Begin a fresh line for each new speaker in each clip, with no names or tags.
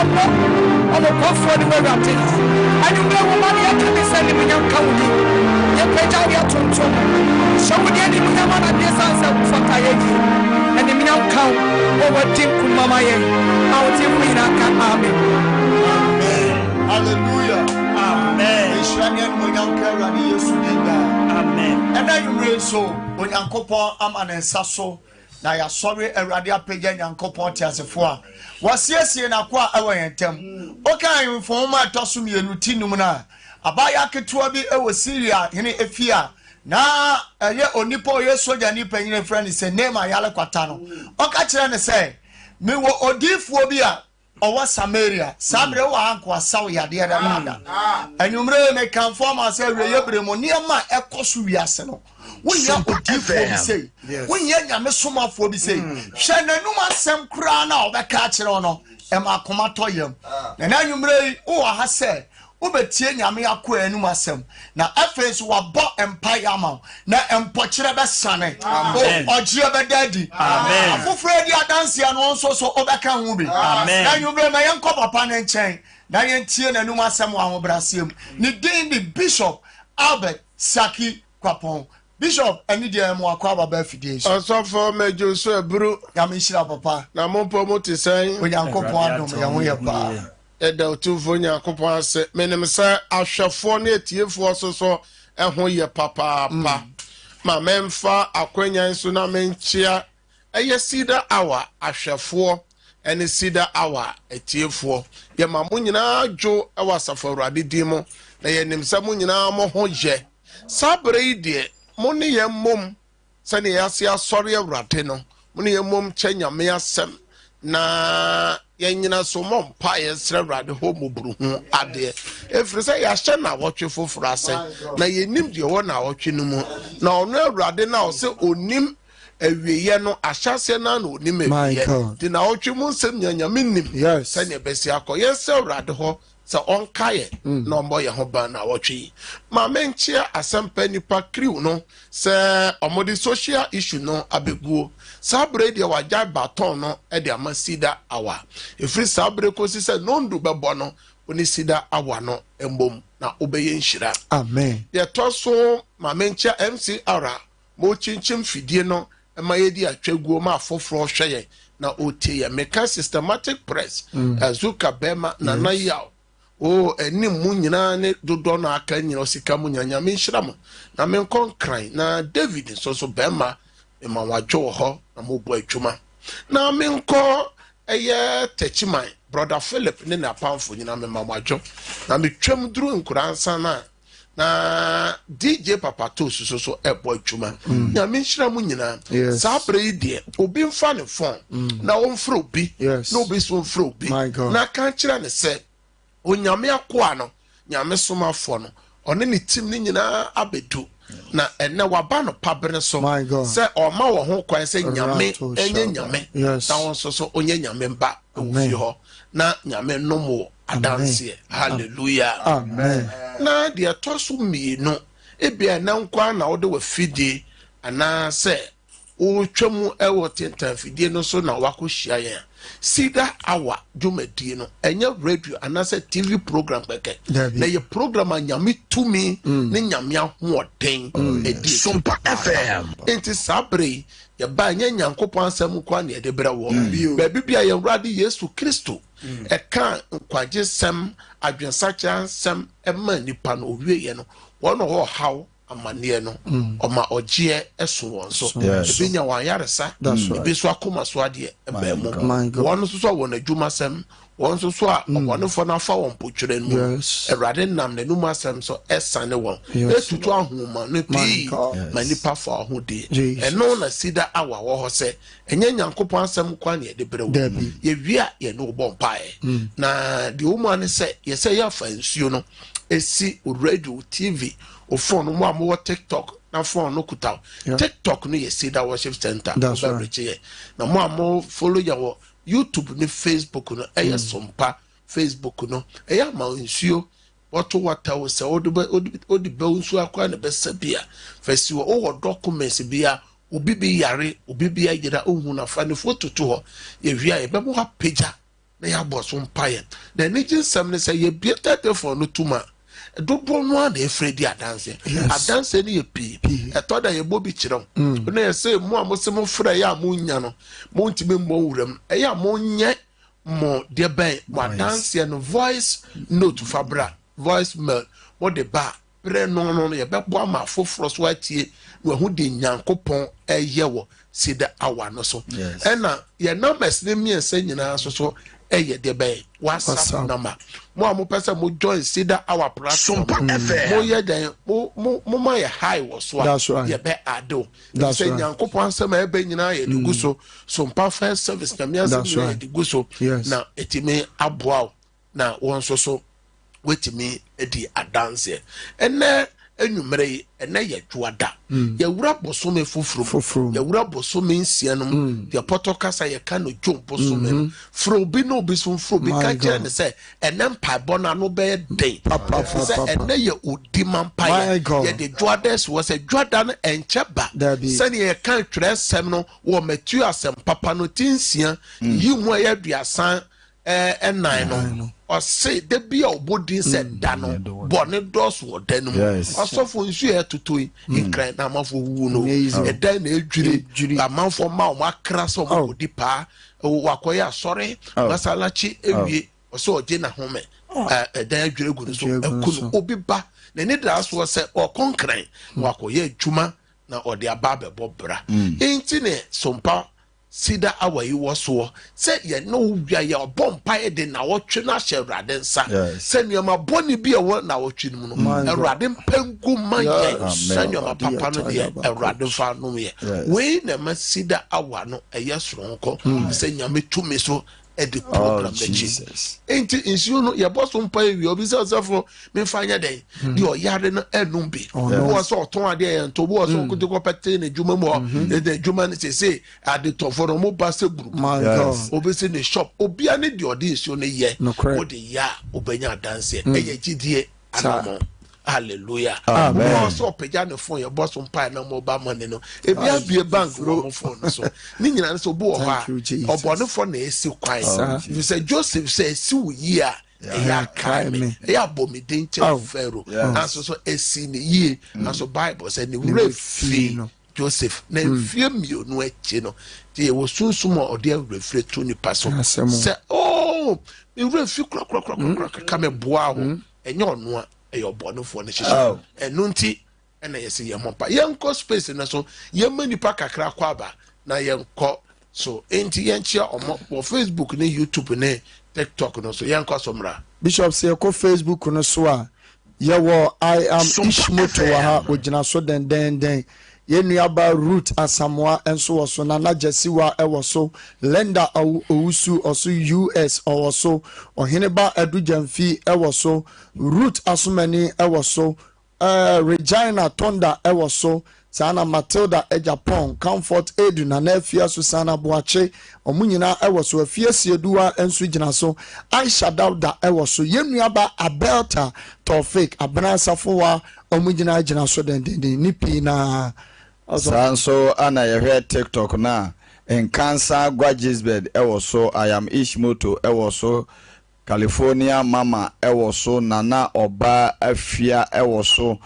mo omo kofo ni werate anumre wo ma ya kemi se ni munyam kawudi ye peja ya tonto so wo dia ni munyam na de sansa fota ye ji ani munyam kaw wo wadim kun mama ye awti mu ina ka amen.
Hallelujah. Amen. Israel munyam ka rani yesu dinga. Amen. And then you read so onyankopon amanensa so na ya sorry erade apagya nyankopon tiasefo a wasiesie na kwa ewo yentem okan infoma toso mienu tinum na abaya ketua bi ewo Syria hene efia na eye onipo ye soja ni panyine friend se name ayale kwata no oka kire ne se me wo odifuo bi a owa Samaria sabre wa anko asaw yade ya dada anwumre me kan forma se wiye bremo niam a ekoso wiase no wonya odifuo bi sei wonya nyame somafo bi sei hwe nanum asem kura na obeka kire no ema komato yam na anwumre wo ha se obetie nyame akọ anum asem na afense wabo empire ama na empokire be sane ogie be dadi amen afofre di adanse ano nso so obeka hu bi amen na nyubre ma yenko papa ne nchen na yentie nanum asem wa hobrasem ni din di Bishop Albert Sackey Kwapong Bishop eni dia mo akwa baba fidies
osofo mejo so eburu
ya me shira papa
na mompo motisen
onyankopon adom ya ho ye pa
eda otufo nyankopon ase menim sa ahwefo na etiefo so ehho ye papa ma memfa akwanyan so na menchia eye Ceder hour ahwefo ene Ceder hour etiefo ye ma mo nyina dwo ewa safawrade dimo na ye nim sa mo nyina mo ho je sabre ide mo ne ye mom sa ne yase asori awrade no mo ne ye mom kyanyame asem na yenyina so mom pa yesre awrade ho moburu hu ade efrese ya hye na wotwe foforo ase na yenim de wo na wotwe no mu na ono awrade na o se onim awiye no ahyase na na onim awiye de na wotwe mu nsem nyanyame nim se ne besi akọ yesre awrade ho se onkaye na ombo ye ho ba na wotwe ma menchia asempa nipa kriw no se omodi social issue no abeguo sabre de wajai baton no e de ama Ceder hour efri sabre kosi se nondu bebo no oni Ceder hour no embom na obeye nhira
amen
ye toso ma menchia MCR mo chinchim fidie no e ma yedi atwaguo ma afoforo hweye na otie ye meka systematic press azuka bema na na yaw o eni mu nyina ne dodo na aka nyina osika mu nyanya me nhira mo na me nkon na David so bema e ma wajo ho na mo bo adwuma na me nko eye techiman brother Philip ne na pamfo nyina me ma wajo na me twam duru nkuransa na DJ Papa Tosu so e bo adwuma na me nhira mu nyina sabre ide obi mfa ne phone na wo mfro obi na obi so mfro obi na kan kira ne se onyame akwa no nyame somafo no one ne tim ne nyina abedu na ene waba no pabre so se oma wo ho kwan se nyame enye nyame na won so onye nyame mba ofi ho na nyame nomo adanse hallelujah
amen
na de tosu mienu ebia na nkwa na wo de wa fidie ana se o twam ewo tentan fidie no so na wakohia yen Ceder hour jumedie no enye radio anase TV program keke na ye program anyame tumi ne nyame ahoden edi
Sompa FM
enti sabre ye ba nya nyankopon asem kwa na ye de bra wo ba bibia ye wrade Yesu Kristo e kan nkwaje sem adwensacha sem e ma nipa no owie ye no wono ho haw amane no oma ogie eso won so ebinya wan yaresa ebi so akoma so ade e ba mu won so so won adwuma sem won so so a won fo na fa won potwere mu erade nam na numa sem so esane won etutu ahoma no pi manipa fa ahode eno na Ceder hour wo ho se enye nyankopon asem kwa na ye de brew ye wia ye no bo mpae na de wo mu ane se ye se ya fa nsuo no esi radio TV o phone mo am TikTok na phone no kuta TikTok no ye Ceder worship center na mo am follow ya wo YouTube ni Facebook no eya Sompa Facebook no eya ma nsuo wato wata wo se odi be nsuo akwa na be sabia fasi wo documents bia obi bi yare obi bi agira ohun na fa ne photo to ho ye wia ye be mo ha page na ya bo so mpaye na nigin sem ne say ye biete for no tuma dodo no na efredi adanse adanse ne ye pi eto da ye bobi kirem na ye say mu amosem fra ya mu nya no mu ntime mo wuram ya mo nye mo de ben wadanse no voice note fabra voice mail what the ba pre no ye bebo ama foforo so atie we hu de nyankopon eye wo Ceder awa no so na ye numbers ne miensa nyina so eye de be WhatsApp number mo am pesa mo join Ceder awa platform Sompa FM mo ye den mo ma ye high wo so ye be ado say nyankopon asem e be nyina ye de guso Sompa first service na miensa ye de guso na etime aboa na won so wetimi edi adanse ene enumere ene ye dwada ye wura bosome foforo ye wura bosome nsianum ye potokasa ye ka no dwom bosome fro bi no bi so fro bi ka je ne se ene mpa bona no be den se ene ye odiman pa ye de dwada so se dwada no encheba se ne ye kan tresem no wo metu asem papa no tinsia yi hu ye duasan nine no or say the be a body said dano bonne dos wo danum osofo nsu e tutoi ikran na mafo wu no e dan na ejure amafo ma o makra so mo di pa wakoya sori masalachi ewie so oje na home e dan ejure gu so ekunu obi ba na ne da so se o konkran wakoya adwuma na ode aba bebo bra enti ne Sompa Ceder awa yi wo so se ye no wia ye obompa ye de na wotwe na hye nsa se nyoma boni bi e wo na wotwe mu no Awurade mpangu man ye se nyoma papa no de Awurade fa no ye we na ma Ceder awa no eye soronko se nyame tumi so e the program the Jesus enti insu no ye boso mpa wi obi se osafo me fanya den de o yare no enum bi wo so oton ade ye nto wo so nkote ko pete na djuma mo de djuma ni se ade to for mo ba se group obi se ne shop obi ani de ode insu no ye o de ya obanya dance e ye gidie anamo hallelujah amen so peja no phone your boss mpa na mobile money no e bia bie bank mo phone so ni nyina so bo ha obone for na esi kwan you say Joseph say si wo yi a ya kai me ya bomi denche Pharaoh and so esi ni yi and so Bible say ni refi Joseph na fie mio no echi no tie wo sunsumo ode refre to ni paso say oh mi refi kra ka me boa ho enye ono a eyo bono for ne hihye enu nti ena yesi ye mompa yenko space na so yemani pa kakra kwa aba na yenko so enti yenchia omo wo Facebook ne YouTube ne TikTok no so yenko somra Bishop say ko Facebook no so a ye wo I am Ishmoto wa ha ogina so den yenuaba root asamoa enso woso na najesiwa ewoso lender owusu oso US owoso oheneba edujamfi ewoso root asumani ewoso Regina Tonda ewoso sana Matilda Ejapon Comfort Edu na nafia Susana Boache omunyina ewoso afiesie duwa enso gina so Aisha Dauda ewoso yenuaba Abelta Tofik abnasafo omunyina gina so den nipi na
Sanso ana yehe TikTok na in cancer Gwagisbed ewoso I am Ishmoto ewoso California mama ewoso nana oba afia ewoso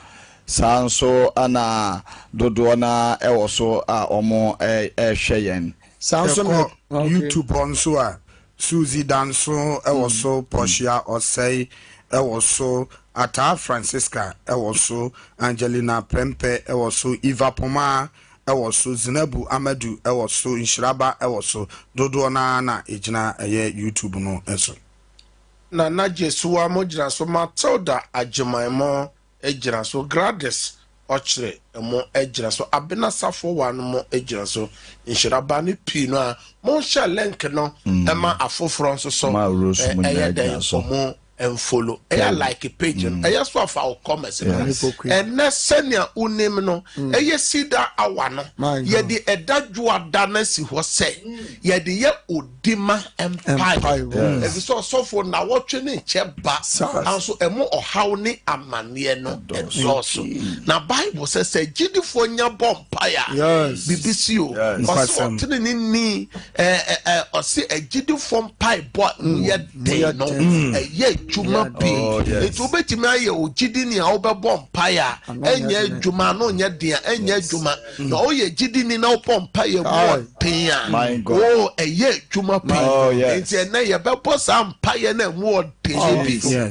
sanso ana dodona ewoso a omo hweyen
sanso no YouTube onso a Suzy Danso ewoso Portia Osei ewoso Ata Francisca ewoso Angelina Prempe ewoso Eva Poma ewoso Zinabu Amadu ewoso Inshiraba ewoso dodo na ejina eye YouTube no eso
na najesuwa mo jira so Matilda Ajemaimo ejira so Gladys Ochre mo ejira so Abena Safo wanu mo ejira so Inshiraba ni pi no a mo sha link no ema afoforo nso so eye den so mo and follow. I like a page. I just want our comments. And na senior unim no. I see that awana. Ye di edajua danesi was say. Ye di ye udima empire. And so for now watching in cheba. And so emo or how ni amanie no exhaust. Now Bible says jidi for nya bompire. Yes. BBC o. Or ni or see a jidi from pie boy ye day no. Ye juma pi. It will be to me o jidi ni a obe bompire. Enye juma no nye dia enye juma. No ye jidi ni na bompire mo dia. Oh ye juma pi. Enti na ye be boss empire na mo dia.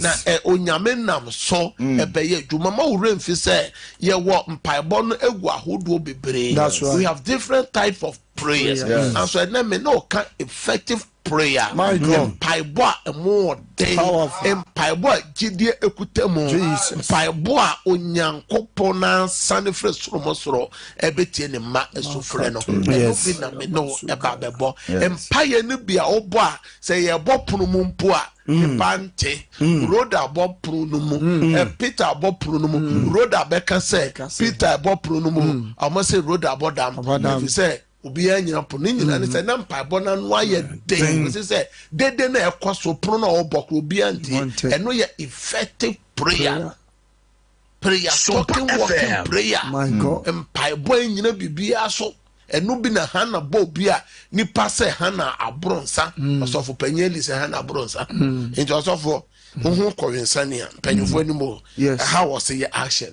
Na onyame nam so ebe ye juma ma wo remfi say ye wo mpaebo no egu ahodo bebre. We have different type of prayers. And so na me no can effective prayer. My God. Mpaebo a more day. Mpaebo jidie ekutemu. Mpaebo a onyankopon na sane fre soro ebeti ne ma esufre no. Ebi na me no eba bebo. Mpaye ne bia obo a say ye bo punu mu mpo a Pante, Roda Bob Prunumu, Peter Bob Prunumu, Roda Becca say, Peter Bob Prunumu, I must say Roda Bodam, if you say, Ubian Yapunin, and it's a number, Bonan Wyatt day, say, they didn't have cost for Pruno or Bokubianti, and no effective prayer. Prayer, talking, walking prayer, my God, and Paiboy, you know, be so. Enu bi na hana bobia ni pase hana abronsa osofo panyeli se hana abronsa nti osofo hu kowinsania panyufo ni mo how was your action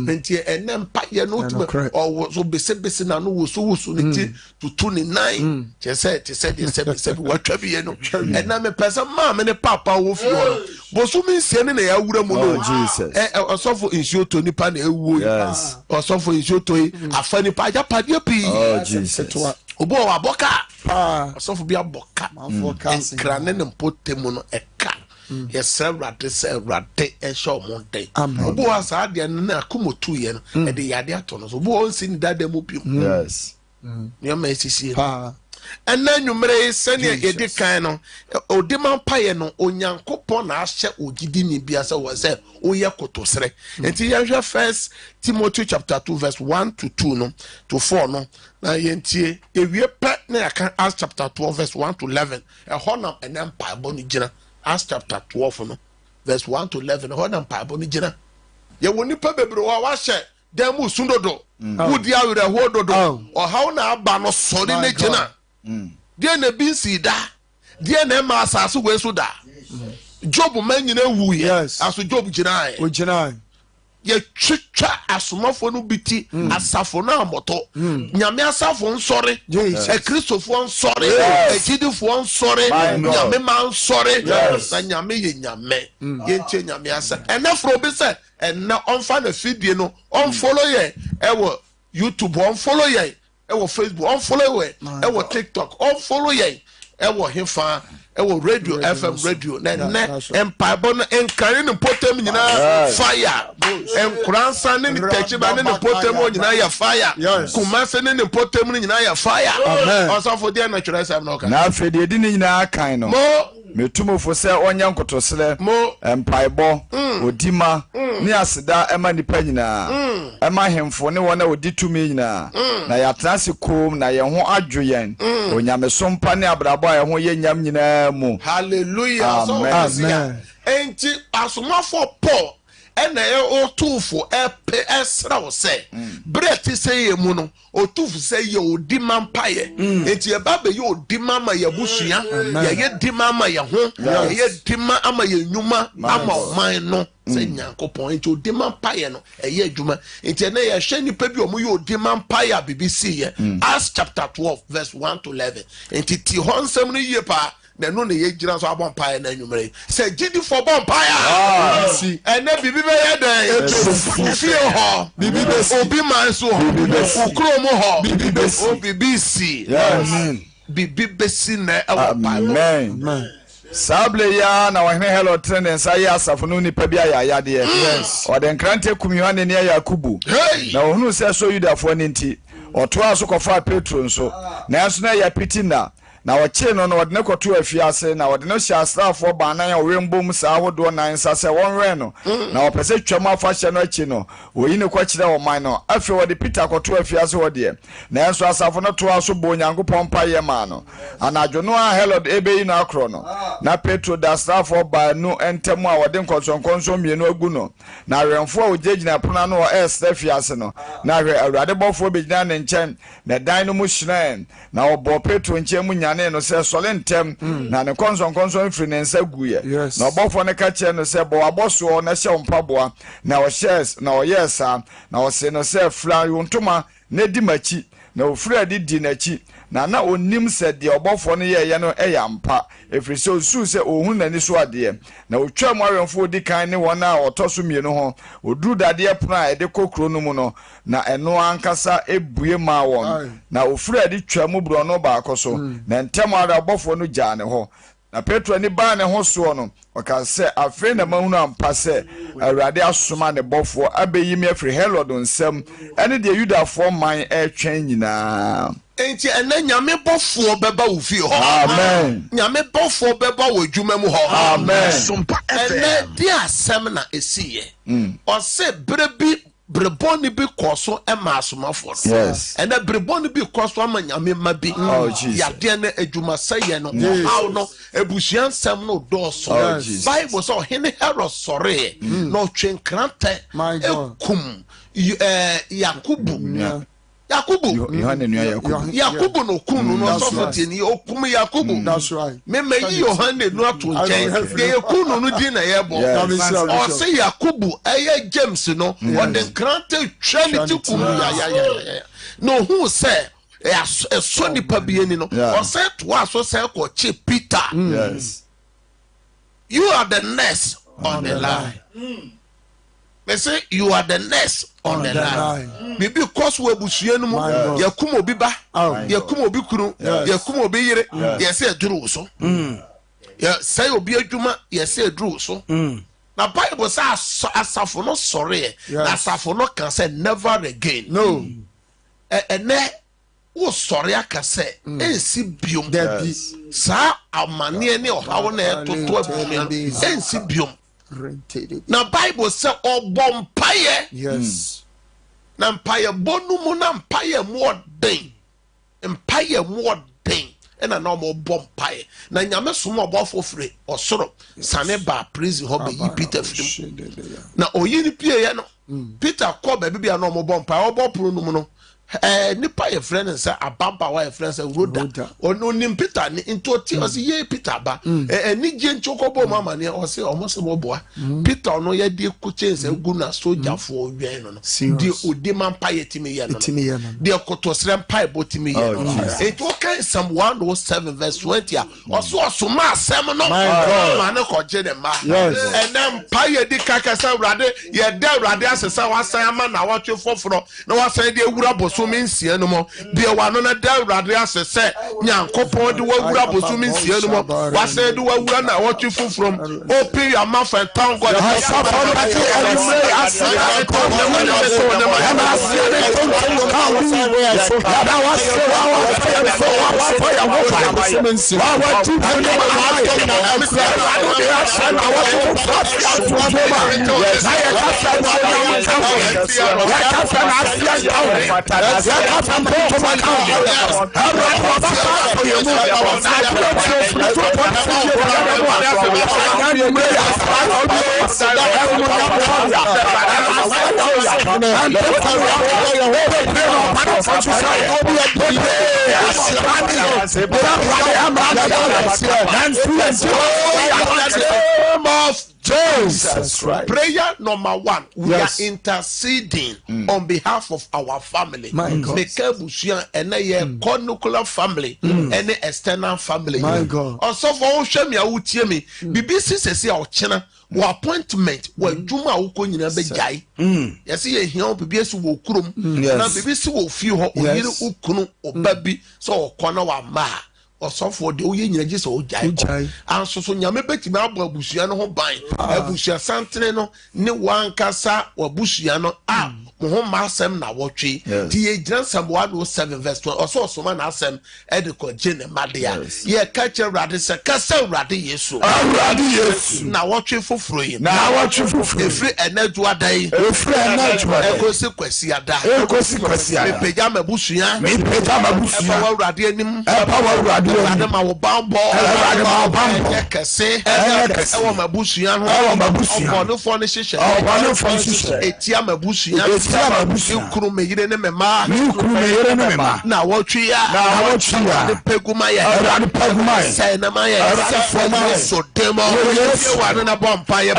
nti enem pa ye no to o so bese na no wusu ni tutu ni 9 je say te say watwa bi ye no enam me pesa ma me ne papa wo fi ho bo so mi sie ne na ya wura mu no osofo insuoto ni pa na ewu osofo insuoto afani pa ja pa dia pi Jesus obo wa boka osofo bi aboka nkra ne mpotemu no eka yes rade se rade e show monday obo wa sa de na akomotu ye no e de yade ato no so obo on sin dada mu bi yes you may see and then you may send ye de kan no odiman paye no onyankopon na ahye ogidi ni bia se wo se oye kotosre enti ye hwe first Timothy chapter 2 verse 1 to 2 no to 4 no na yentie ewie pe na yakan Acts chapter 12 verse 1 to 11 e honam enem paebo ni gina Acts chapter 12 no verse 1 to 11 honam paebo ni gina ye woni pa bebre wa hye dem usundodo wudi awere hododo o hawo na aba no sori na gina die na bi si da die na ma asaso we so da Job man nyina wu ye aso Job gina o gina ye twitwa asomafo no biti asafo na amoto nyame asafo nsore e kristofo nsore e jidifo nsore nyame ma nsore na nyame ye nyame ye nche nyame asa enafro bi se enna onfa na fidie no on follow ye e wo YouTube on follow ye e wo Facebook on follow ye e wo TikTok on follow ye e wo hefa ewo radio FM radio na empire no enkare no potem nyina fire enkransa ne techiba ne potem nyina ya fire kumase ne potem nyina ya fire osafo dia natural sam no ka na afede di nyina kan no metumofo se onya nkotosere empaibo odima ni aseda ema nipa nyina ema hemfo ne wona oditumi nyina na yatrase kom na ye ho adwoyen onyame sompa ne abrabo ye ho ye nyam nyina mu hallelujah amen enti asomafo Paul ena ye otufo epe esra wo se breti se ye mu no otufu se ye odima mpaye enti ye ba be ye odima ma ye busua ye dima ma ye ho ye dima ama ye nyuma ama oman no se nyankopon enti odima mpaye no ye adwuma enti na ye hwe nipa bi omo ye odima mpaye BBC ye Acts chapter 12 verse 1 to 11 enti ti honsem no ye pa na no ne ye gira so abon pae na nwumre se gidi for bon pae si ene bibi be ye den fie ho bibi be obi man so ukro mo ho bibi be BBC amen bibi be si na amen sable ya na wahene hello trend sa ya asafo no nipa bia ya yade yes o den krante kumihane ne Yakubu na ohunu se so yudafo ne nti oto aso kofa Petro nso na enso na ya pitina
na wɔkye no no wɔde ne kɔto afiase na wɔde no hyɛ asraafo baanan a wɔrembom saa ahodoɔ nan sa sɛ wɔnwɛn no na wɔpɛ sɛ twam afahyɛ no akyi no wɔyi ne kɔkyerɛ ɔman no afei wɔde Peter kɔto afiase hɔ deɛ na ɛnso asafo no toa so bɔ Onyankopɔn mpayɛ maa no anadwo no a Herod ebeyi no akorɔ no na Petro da asraafo baanu ntɛm a wɔde nkɔnsɔnkɔnsɔ mmienu agu no na awɛmfo a wɔgyinagyina pono no wɔ ɛsrɛ afiase no na hwɛ Awurade bɔfoɔ bɛgyina ne nkyɛn na dan no mu hyerɛn na ɔbɔ Petro nkyɛn mu nyane no sɛ sɔle ntɛm na ne kɔnsɔnkɔnsɔ mfiri ne nsa guiɛ na ɔbɔfoɔ no ka kyerɛ no sɛ bɔ wabɔsoɔ na hyɛ wo mpaboa na ɔyɛɛ saa na ɔse no sɛ fira wo ntoma na di m'akyi na ofura di n'akyi na onim sɛ deɛ ɔbɔfoɔ no yɛyɛ no ɛyɛ ampa ɛfiri sɛ osu sɛ ohun n'ani so adeɛ na otwa mu awɛmfo di kan ne wɔn a ɔtɔ so mmienu ho oduru dadeɛ pono a ɛde kokuro no mu no na ɛno ankasa ebue maa wɔn na ofura di twa mu buro no baako so na ntɛm ara ɔbɔfoɔ no gyaa ne hɔ na Petro ni baa ne ho soɔ no ɔka sɛ afei na mahunu ampa sɛ Awurade asoma ne bɔfoɔ abeyi me afiri Herod nsɛm ɛne deɛ Yudafoɔ man ɛtwɛn nyinaa.
Enti ene nyame bɔfoɔ bɛba wo fie hɔ.
Amen.
Nyame bɔfoɔ bɛba wo adwuma mu hɔ.
Amen.
Sompa ene di asɛm na esiye. Ɔse brebi breboni bi kɔso ɛma asomafoɔ.
Yes.
Ene breboni bi kɔso ama nyame ma bi. Yadeɛ ne adwuma sɛyɛ no. How no ebusuan nsɛm no dɔɔso. Bible sɛ ɔhene Herod sɔre na ɔtwe nkrantɛ ekum Yakubu. Yakubu no kunu no sofoti ni okum Yakubu.
That's right.
Me yi Yohane no ato nchen. De kunu no di na yebo. O se Yakubu eye James no o de krante trinity kum ya. No who say so nipa bi ani no. O se to aso se ko che Peter.
Yes.
You are the next on the line. They say you are the next on the line. Maybe cause we busue no mu yakum obi ba yakum obi kunu yakum obi yire yes e duru so ya say obi adwuma yes e duru so na Bible say asafo no sorry na asafo no can say never again.
No.
Ene wo sorry aka say ensi biom sa amane ne ohawo na etoto abusuan ensi biom. Na Bible say obompaye.
Yes.
Na mpaye bonu mu na mpaye more den. Mpaye more den. Ena na mo bompaye. Na nyame soma obofo free osoro sane ba prison ho be yi Peter frim. Na oyi ni pie ye no. Peter ko ba bibia na mo bompaye obopro no mu no. Nipa ye friend say abamba wa ye friend say roda ono nim Peter ni into ti o say ye Peter ba ni je nchokobo mama ne o say omo se mo boa Peter no ye de ku chense gu na soldier for odwen no di odi man pa ye timi ye no de kotosre mpa bo timi ye no it o kan Psalm 107 verse 20 o so ma asem no ma ne ko je de ma and then pa ye di kaka say urade ye da urade asesa wasan ama na watwe foforo na wasan de ewura so mensia no mo de wa no na da urade asese nyankopon de wa wura boso mensia no mo wa say de wa wura na what you from open your mouth and thank God. Jesus, right. Prayer number 1, we are interceding on behalf of our family. Any nuclear family, any external family.
My God.
Also for me, I would tell me, BBC says our channel, appointment, where Juma will be jai. Yes, here, BBC will krum, and BBC will feel her ukunu or baby, so corner ma. Or so for the Oyen just old jai. And so nyame beti ma abusuano ho ban. Abusuan santre no ne wan kasa or busuano mo masem na wotwe ti ye gyina Psalm 107 verse 12 also so man asem e de ko gye ne madea ye ka che Awurade se ka se Awurade Yesu na wotwe foforo yi efri enadu adai ekosi kwasi ada mepeja mabusua Awurade anim Awurade ma wo bambo ye kese ewo mabusua ho obonofo ne hyehyɛ etia mabusua ikuru meyire ne mema na wotwe ya peguma ya say na ma ya so demo ye wa na bompa ye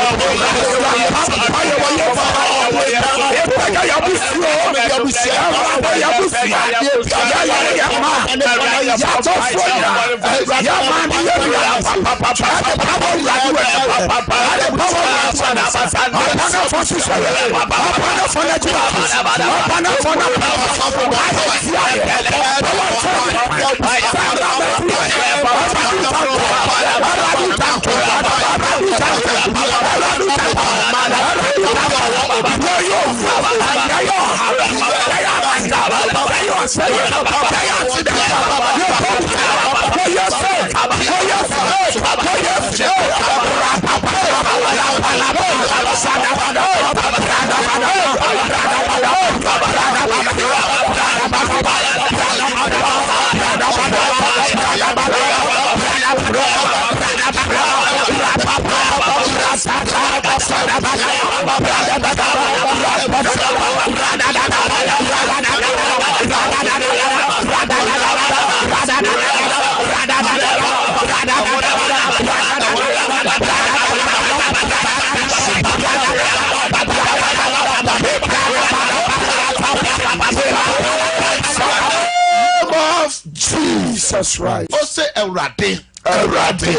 Jesus Christ.
O say Awurade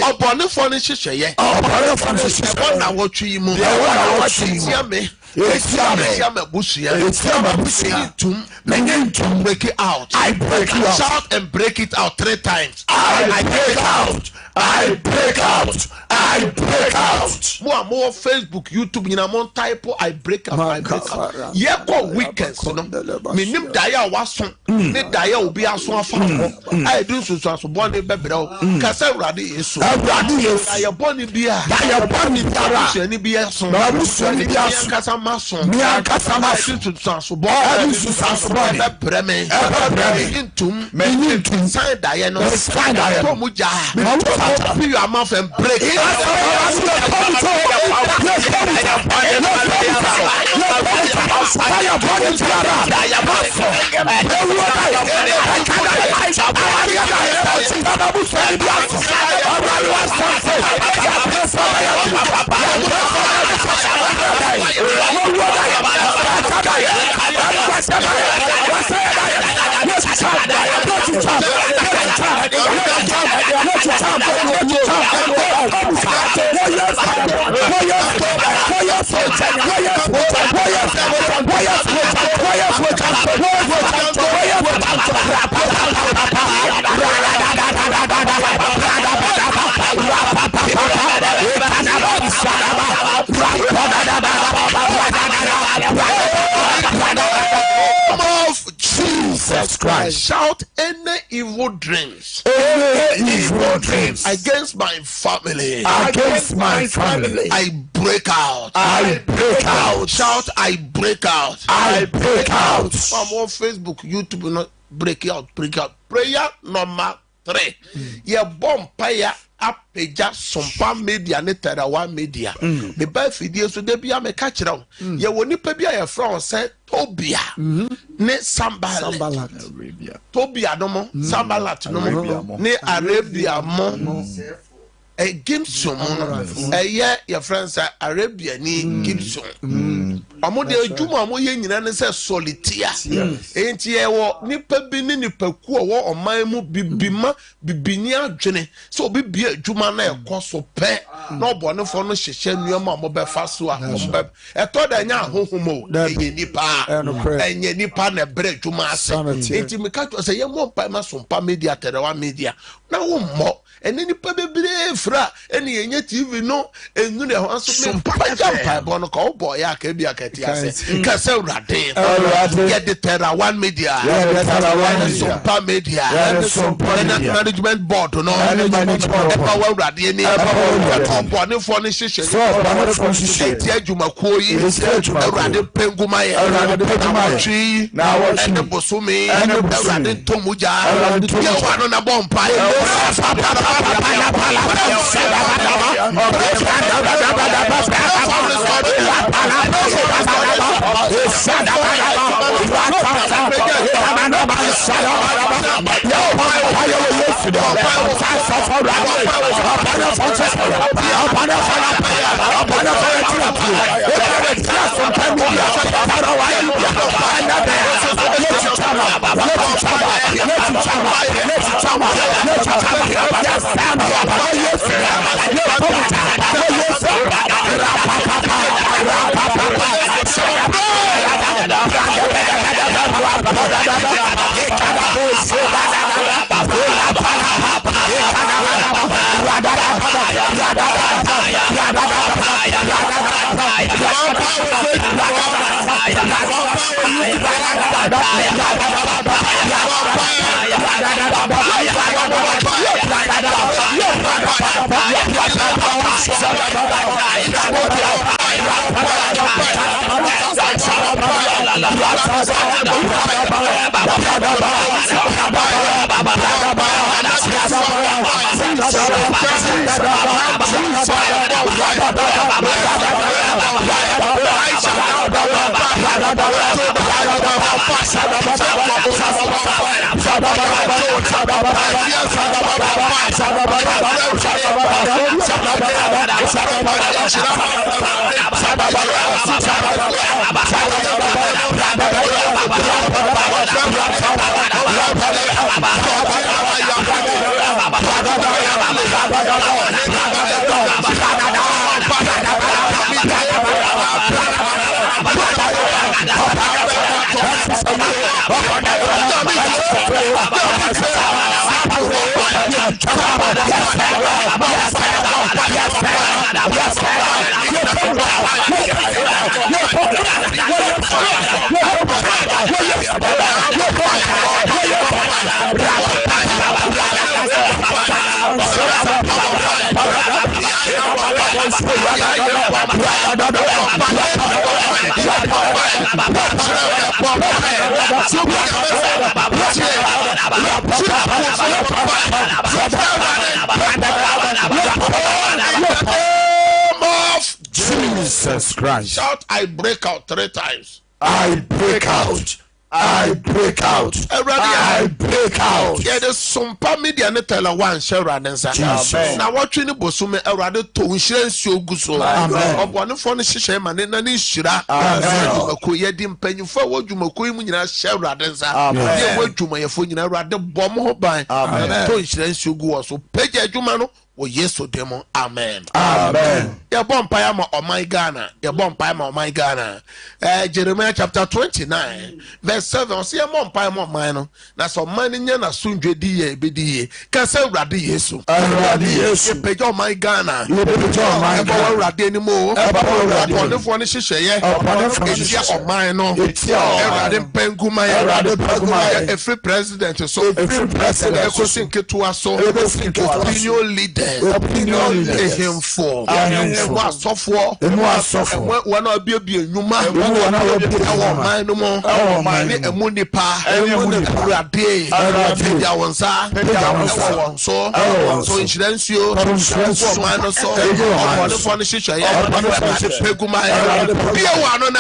obonefo ne hyehyeye na wotwe yi mu etia mabusua menyentum break it out. I break it out. Shout and break it out 3 times. I break out. I break out. I break out. More Facebook, YouTube, mo type I break out. I break out. Ye ko weekends no. Minim daya waso. Ne daya obi aso afa. I do so boni bebrɛ. Kasa Awurade Yesu. Awurade Yesu. Daya boni bia. Daya boni tara. Ni bia so. Na busu ni bia so. Kasa maso. Mi kasa maso. So bo. So bo. Bebreme. Intum. Menyentum. Sai daya no. Sai daya. To mu ja. Open your mouth and break it. Jesus Christ. Shout any evil dreams. Any evil dreams against my family. Against my family. I break out. I break out. Shout I break out. I break out. More Facebook, YouTube, not break out. Break out. Prayer number 3. Ye bomb fire. Apeja Sompa media ne Terawa media. Me ba fidie so de bia me ka kire wo. Ye woni pa bia ye fra say Tobia ne Sambalat. Tobia no mo, Sambalat no mo, ne Arabia mo. Gibson your friends are Arabian Gibson. Amode adwuma mo ye nyina ne se solitia. Enti ye wo nipa bi ne nipa ku wo oman mu bibima bibini adwene. So obi bia adwuma na ekoso pe na obonefo no hyehye nuama mo be fa so a eto da nya hohomo ye nipa enye nipa na bre adwuma ase. Enti me ka to say ye mo pa ma Sompa media Terawa media na wo mo and any baby fra any TV no and no answer me papa bono call boy akebia ketiase kase urade get the Terra One Media Sompa Media management board no power urade ni company for ni shishe etia dwumakuo yi urade penguma ye tree and the bosumi urade tomuja ye wano na bompa
Jesus Christ.
Shout, I break out 3 times.
I break out. I break out. I break out.
Yeah, the Sompa Media ne tell one share ranensa. Na watching the bosume erade to insurance guso. Obone for ne hihye ma ne na ne hira. Ko ye di mpanyufo wadwumako yi mu nyina share ranensa. Ye wadwumayefo nyina erade bom ho ban. To insurance gu so page adwuma no o yeso demo. Amen.
Amen.
Ya bompa ma o my Ghana. Ya bompa ma o my Ghana. Jeremiah chapter 29 verse 7. See bompa ma man no. Na so man nya na sundwe di ye be di ye. Ka se urade Yesu.
Urade Yesu.
Ye page o my Ghana.
Ye page o my Ghana.
Urade ni mo. Obone fo ni hihye ye. Etia o man no. Urade penguma ye. Urade penguma ye. Every president so. Every president ekosin ketua so. Opinion leader. Opinion him for was software when I be a numa my no more a munipa a day so insurance you minus so furniture peguma be one on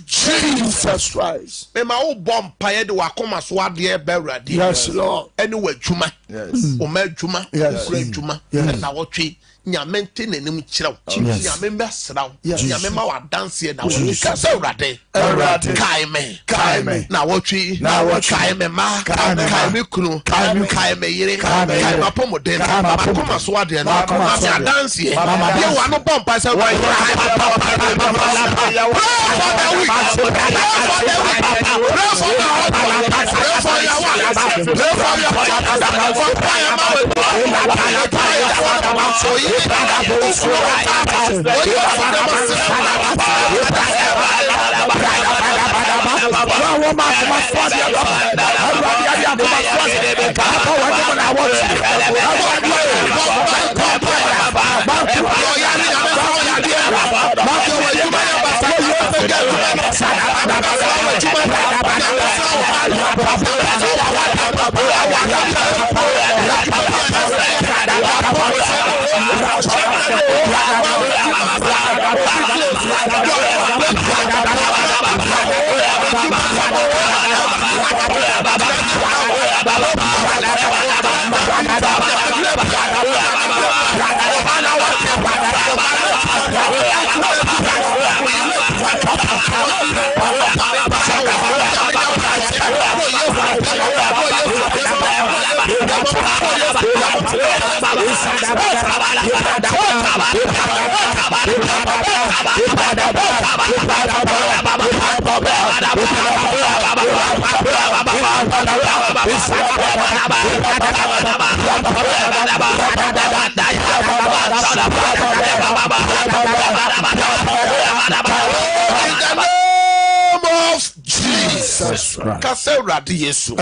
Jesus Christ. Me ma o bomb paye de wakoma so ade berade. Yes Lord. Anyway juma. Yes. O ma juma. Yes. Juma. Na wotwe nyamente nanim kirew. Nyame mbesraw. Nyame ma wa dance na wo ka se urade. Kai me. Na wotwe. Kai me ma. Kai me kunu. Kai me yire. Kai ma pomoden. Makoma so ade na. Ma dance ye. Ye wa no bomb paye se Kase urade Yesu.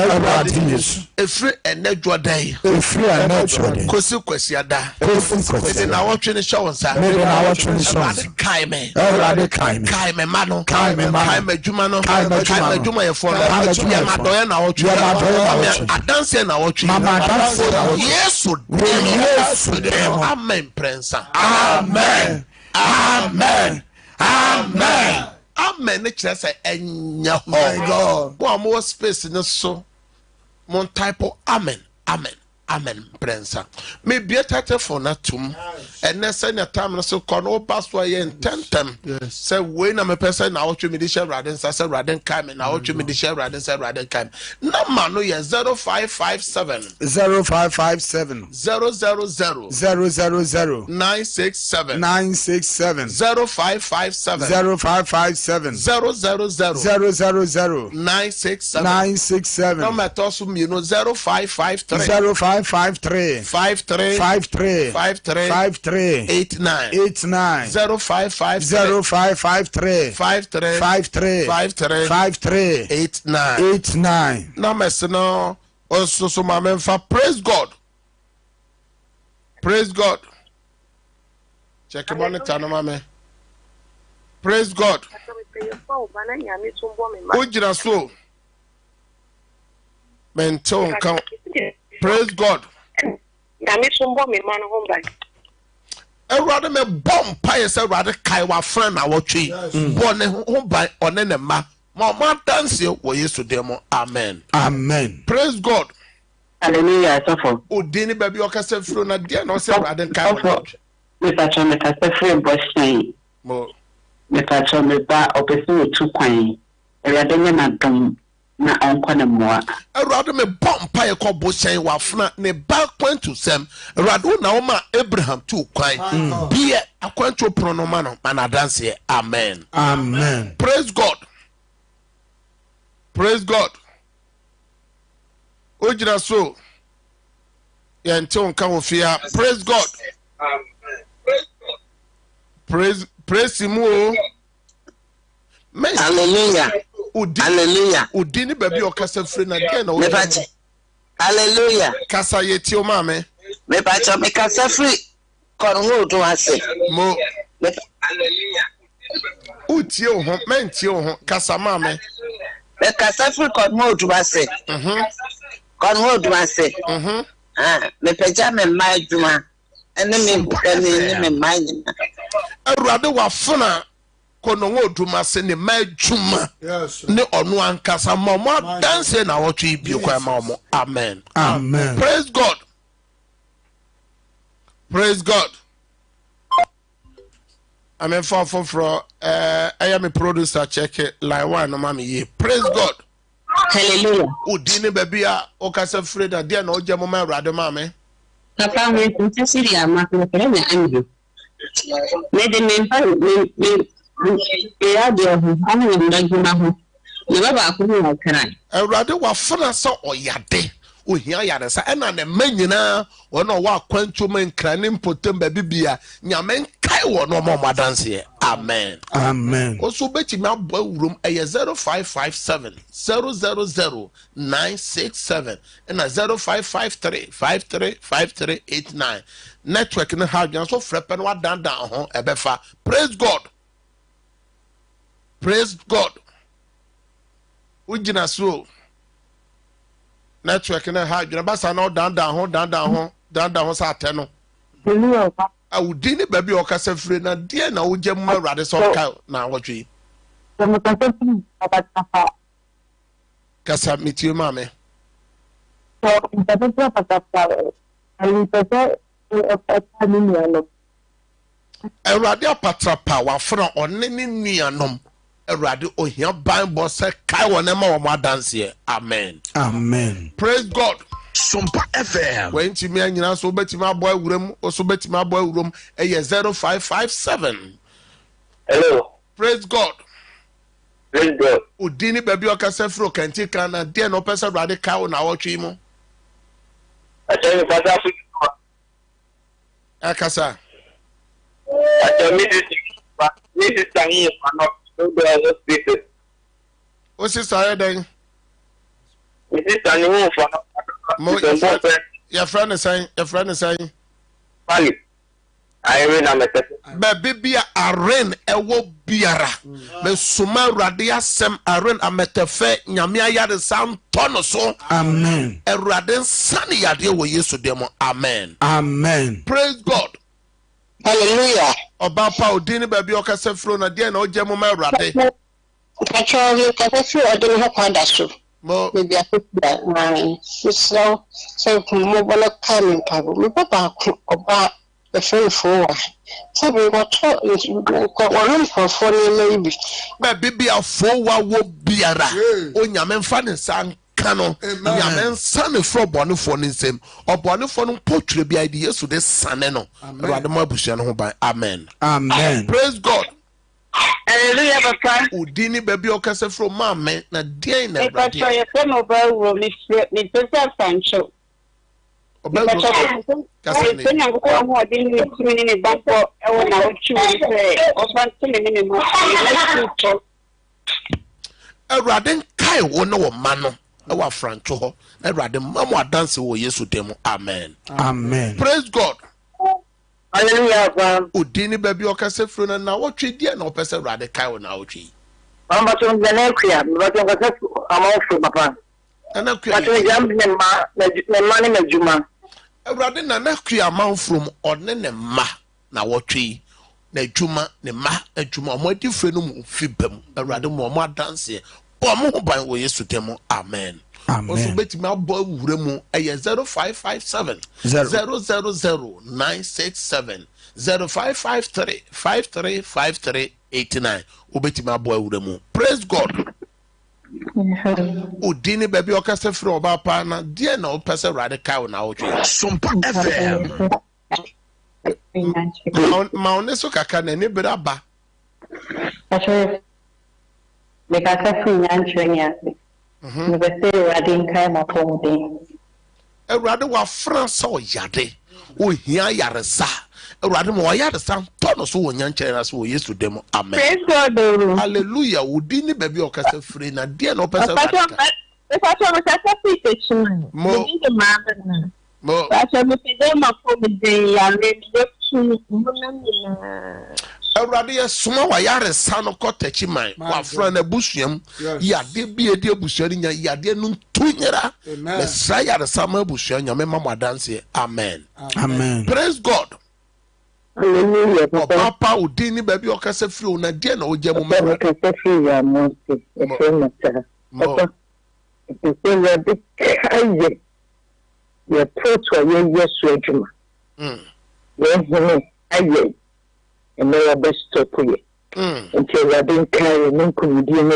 Efri enedwo dai. Kosi kwasiada. Ede na wotwe ne hye wonsa. Kai me mano. Kai me djuma no. Kai me djuma ye fo no. Ya madoye na wotwe. Adanse na wotwe. Yesu. Amen prensa. Amen. Amen. Ne kire say enya ho. My God. Bo am space ne so. Mon type of amen. Prensa. Me be a for na tum. And then send a time so con o pass way in 10 tem. Yes. Say when I'm a person now to me the share radin say radin come and now to me the share radin say radin come. No man no ya 0557
0557
000 967 0557 000 967 no matter so you know 0553 53 89 0553 89 no mess no also so my man for praise God check him on the channel my man praise God ujira so menton count praise God. Rather me bomb pious rather kai wa friend na wotwe born ho by onene ma mama dance wo yesterday mo amen praise God
hallelujah suffer
odini baby okase fro na dia na say rather kai wo
me patcho me kase free bossy
mo
me patcho me ba opese otu kwan rather me na dom na onkwana moa
rather me bomb pie ko bosen wa fna ne ba kwantu sem rather na o ma Abraham tu kwan bie akwantu pronoma no mana dance amen praise God ojira so ya nton ka wo fia praise God praise him o
hallelujah hallelujah
udini baby okasa free na dia na wo
hallelujah
kasa yeti o mame
Me bacha me kasa free konwo do ase.
Mo. Utie o ho, mentie o ho, kasa ma me.
Me kasa free konwo do ase. Konwo do ase. Me peja me mai djuma. Ene me mai ni.
Awurade wa fona konongo duma se ne ma djuma. Ne onu ankasa ma mo dance na wo twi bi kwa ma mo. Amen.
Amen.
Praise God. Praise God. Amen. For I am a producer. Check it. Line 1 no mami ye. Praise God.
Hallelujah.
Udini baby o kasa freda dia na o je mo ma Awurade ma me.
Papa me ntasi ya ma ko kere na anju. Me de me pa me ya de ho anu ni ndaguma ho. Me baba ko ni okran.
Awurade wa fana sa oyade. Ohia yare sa ena ne manyina wono wa kwantu men kranim potem ba bibia nyame kai wono mo madanse. Amen.
Amen.
Also beti ma bo wurum eye 0557 000 967 and 0553 535389 network no ha dwan so frepen wa dan ho ebefa. Praise God. Praise God. Ujina so network na ha dwan basa na dan ho sa ateno. Awudini baby o kasa free na die na wo gem Awurade so ka na wotwe. Kasa mitie mame. Awurade apatrapa wa fra onne ni nuanom. Awurade ohia Bible say kai wona ma wo adanse. Amen.
Amen.
Praise God.
Sompa FM.
When to me anyina so betima boy wuram o so betima boy wuram 0557.
Hello.
Praise God.
Praise God.
Udini baby o kasa fro kanti kan na de no pesa Awurade kai wo na wotwe mu.
Atemi pasa fu.
Akasa.
Atemi this time here no do speak.
O si say den.
This time you for
your friend is saying,
Pali. I read a message.
Baby be a rain, a wo biara. Me suma radia sem a rain a metefe, nyamia yade sam tono so.
Amen.
A radin sunny yade wo yesu demo. Amen.
Amen.
Praise God.
Hallelujah.
Oba pa odini baby o kase fro na dia na o jemo ma rade.
Kacho you kase fro odini ho kwanda so.
Mo
Maybe I think that so mo bola coming pabo. Me papa oba the free for. So we got to one for maybe.
baby be a fo wa wo biara. O nyame mfa ne san kano. Nyame nsa ne fro bonefo ne nsem. Obonefo no potwe bi ide Yesu de sane no. Awurade mo abusua no ho ban. Amen.
Amen.
Praise God.
Hallelujah, Papa.
Udini baby o kase fro mama na dia na
But for your friend over me pesa sancho.
Oba kase ni.
Senya ko mo din ni tumi ni banko e wona o chu se o ban tumi ni mo.
Awurade kai wo no wo ma no e wa francho ho. Awurade mamo adanse wo Yesu dem. Amen.
Amen.
Praise God.
Hallelujah, Papa.
Udini baby o kase fro na wotwe dia na opese Awurade kai wo na wotwe.
Amba to ngenekria, mbato kase amofo papa.
Ana
Pato
kua
jam ne ma ne majuma.
Awurade na kua man from one ne ma na wotwe na adwuma ne ma adwuma o mo adi fre no mu fibam. Awurade mo adanse o mo ho ban wo Yesu dem. Amen. Also beti ma boy wure mu 0557 000 967 0553 535389 obeti ma boy wure mu. Praise God. Udini baby o kase fro oba pa na die na o pese radical na o twe.
Sompa FM.
Ma oneso kaka na ni braba.
Acho me kaka nyanchwenya. Me bese radin kai ma pomde.
Awurade wa France o yade. O hia yaresa. Awurade mo yaresa tono so wo nyankyere na so wo Yesu dem. Amen.
Praise God.
Hallelujah. Udini baby o kase free na die na o pese radical.
Mo
Mo.
Pastor me pede ma for me dey ya me tu
Awurade yɛ soma wa yare sa no kɔtachi man wa fra na busuam yade bi edi abusua nya yade no tunyera na sa yare sa ma abusua nya me ma madanse amen
Amen.
Praise God.
Hallelujah.
Papa udini baby okase free na die na oje mo
Papa okase free ya mo se. Papa. Because the kaye. Ye toto ye yesu adwuma. Ye hene aye. And they are best to put it. Until I didn't carry no comedian,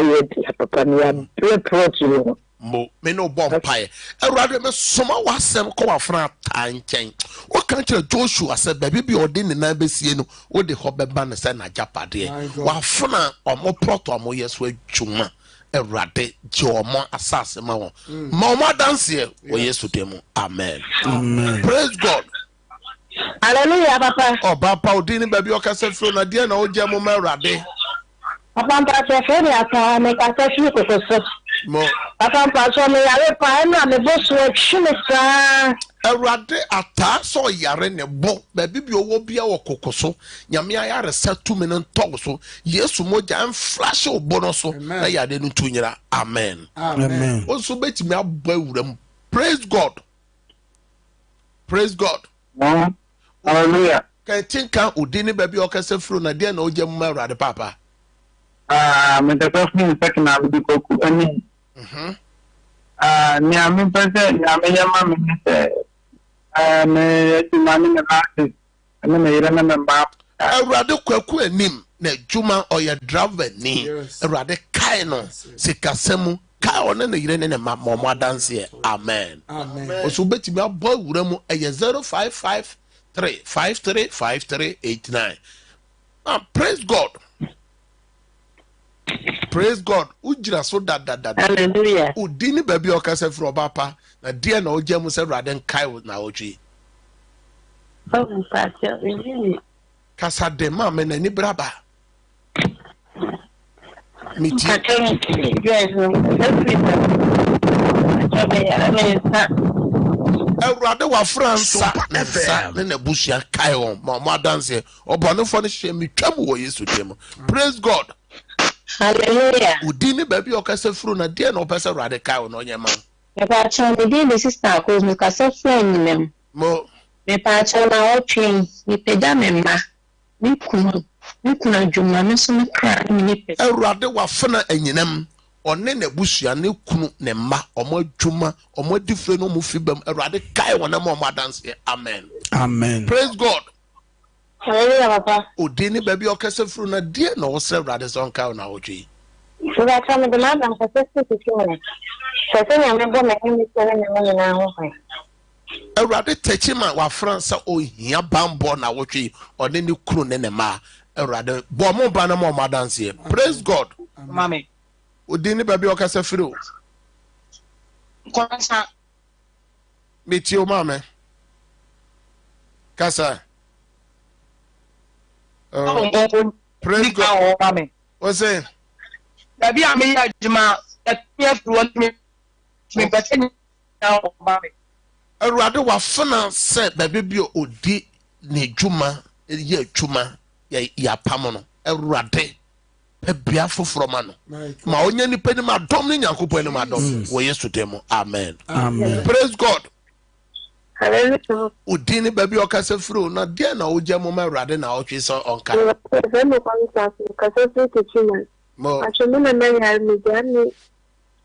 Papa, me are very you.
Mo, me no bomb pie. A rather me summer was some come from time chain. What country Joshua said, baby be ordained in Nabesiano, or the hobby banner send a japade. While Funa or more proto or more yes with Chuma. A rade, Joma, assassin, Mama dance here, or yes to them. Amen. Amen. Praise God.
Hallelujah, Papa.
Oh, Papa, Udini, baby, okase free na dia na oje mo merade.
Papa, Papa, free aka me ka se free kokoso.
Mo.
Papa, Papa, me yare pa na me bo so twime sa.
Erade ata so yare ne bo, baby bi owo bia wo kokoso. Nyame ayare setu me no ntog so. Yesu moja en flash obo so na yade no tunyira. Amen.
Amen.
Oso betimi abba wuram. Praise God. Praise God.
Hallelujah.
Can think can udini baby okase free na dia na oje mo merade papa.
Me the person second na bi koku ani. Ni ami pese ni ami yama me se me ti mani me last. Ani me ira na me ba.
Awurade kwaku anim na djuma oya driver ni. Awurade kai no sikasemu kai one na yire ne ma mo adanse. Amen. Amen. Oso betimi abo awura mu eye 0553535389. Praise God. Praise God. Ujira so da.
Hallelujah.
Udini baby okase fro papa na dia na oje mu se Awurade kai na oji.
Oh, Pastor, really.
Kasa de ma me na ni braba. Miti. Awurade wa Fransa na na busia kai on ma dance obonefo ne hye metwam wo Yesu dem. Praise God.
Hallelujah.
Udini baby okase fru na de na opese Awurade kai on onyema.
Me pa chan me de sister ko me ka se friend nem.
Mo.
Me pa chan na o twin me peda me ma. Me kuna djuma me so me kra me pe.
Awurade wa fana anyinam one na busia ne kunu ne ma omo adwuma omo difre no mu fibam Awurade kai wona ma omo dance. Amen.
Amen.
Praise God.
Hallelujah, Papa.
Udini baby okase fru na de na wo se Awurade son kai na otwi.
So that time the man am successful to children. So say me bo me ni so na me na ho fa.
Awurade tachi ma wa Fransa ohia bambo na wotwi one ne kunu ne ma Awurade bo mo ba na mo dance. Praise God.
Mami.
Udini baby okase fru.
Konsa.
Meti o mame. Kasa. Praise God.
Mami.
What's say?
Dabi ami ya juma FPF want me better now mami.
Awurade wa fana se baby bi odi ne dwuma ye dwuma ya pam no Awurade bia foforo ma no ma onya ni pani ma dom ni Nyankopon ni ma dom wo Yesu dem. Amen.
Amen.
Praise God.
Hallelujah.
Udini baby okase fru na de na oje mo ma Awurade na otwe so onka.
Me konsa ka se to children.
Mo
Actually me na ya me jani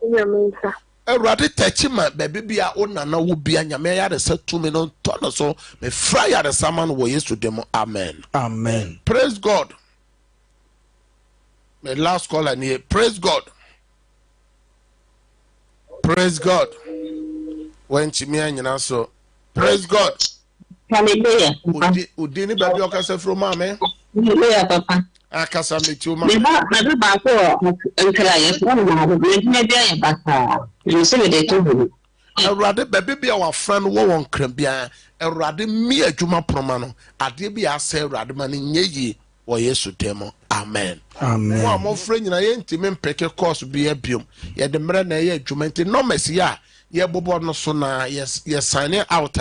nyamensa.
Awurade tachi ma baby bia ona na wo bia nyame ya de setu me no to no so me fra ya de saman wo Yesu dem. Amen.
Amen.
Praise God. My last call and here. Praise God. Praise God. When Chimia nyina so. Praise God.
Hallelujah.
Udini baby okase fro mame.
Hallelujah, Papa.
Akasa metu ma.
Me ba ko nkra yes no na do me bia ya basa. Me se me de to hu.
Awurade baby bia wa fran wo won kran bia. Awurade mi adwuma proma no. Ade bia ase Awurade ma ne nyeyi wo Yesu dem. Amen.
Amen.
Mo am frɛ nyina ye ntimi mpeke course bi abiom. Ye de mre na ye adwuma nti no mesi ya ye bobo no so na yes sign out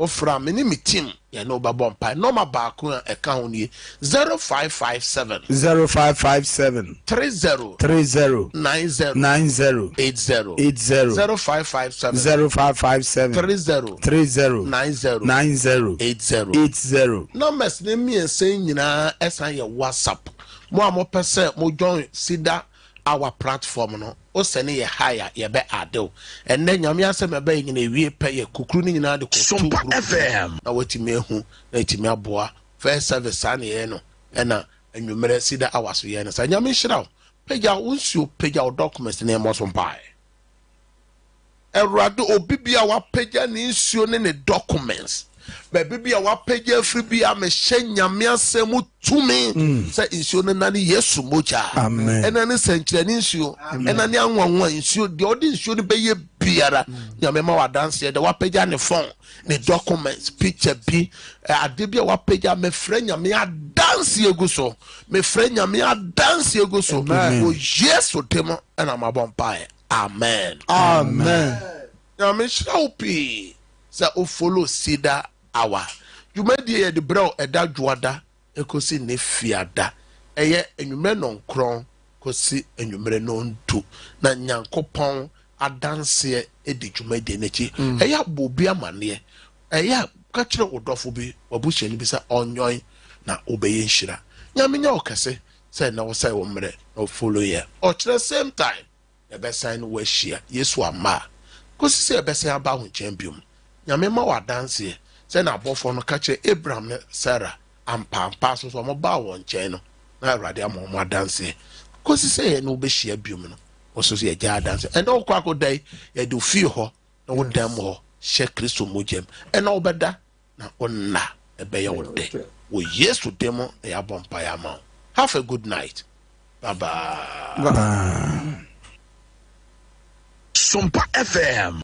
ofra me ni me team ye no ba bompa normal ba ko e ka ho ni 0557 30 90 80 0557 30 90 numbers ne mi ensen nyina esan ye WhatsApp mo a mo pese mo join Ceder our platform no o sene ye higher ye be adel enne nyame asem be nyina ewie pe ye kukuru ni nyina de ko
Sompa FM
na watime hu na etime aboa first service an ye no ena enwumere Ceder our so ye no sa nyame hira peja unsuo peja documents ne mo so mpae Erado obibia wa peja ni nsuo ne documents bibia wa peja free bia me nyame asem tumi say nsuo ne na ne Yesu moja ena ne senkyere ne nsuo ena ne anwanwa nsuo de odi nsuo ne beye biara nyame ma wa dance de wa peja ne phone ne documents picture bi ade bia wa peja me frɛ nyame a dance eguso me frɛ nyame a dance eguso o Yesu demo ena ma bompae amen nyame shaupi sa o follow Ceder our dwumadi ye de bro eda dwoada ekosi ne fiada eye enwumre no nkron kosi enwumre no ntu na nyankopon adanse edi dwumadi nechi eye abobi amane eye ka kire odofo bi wabuhye ni bi sa onyoy na obeye nhira nyame nya okase say na wo say wo mre no follow ye o kire same time e be sign wo hia Yesu ama kosi se e be say aba ho champion nyame ma wa danse say na abofo no ka kire Abraham ne Sarah ampa so mo ba won chen no na awrade amoma danse kosi se no be hia biom no o so ye ja danse and o kwa kodai ye do fi ho na wo dam ho she Kristo mojem and na obeda na onna e be ye wo de wo Yesu demo e abompa ya ma. Have a good night. Bye bye.
Sompa FM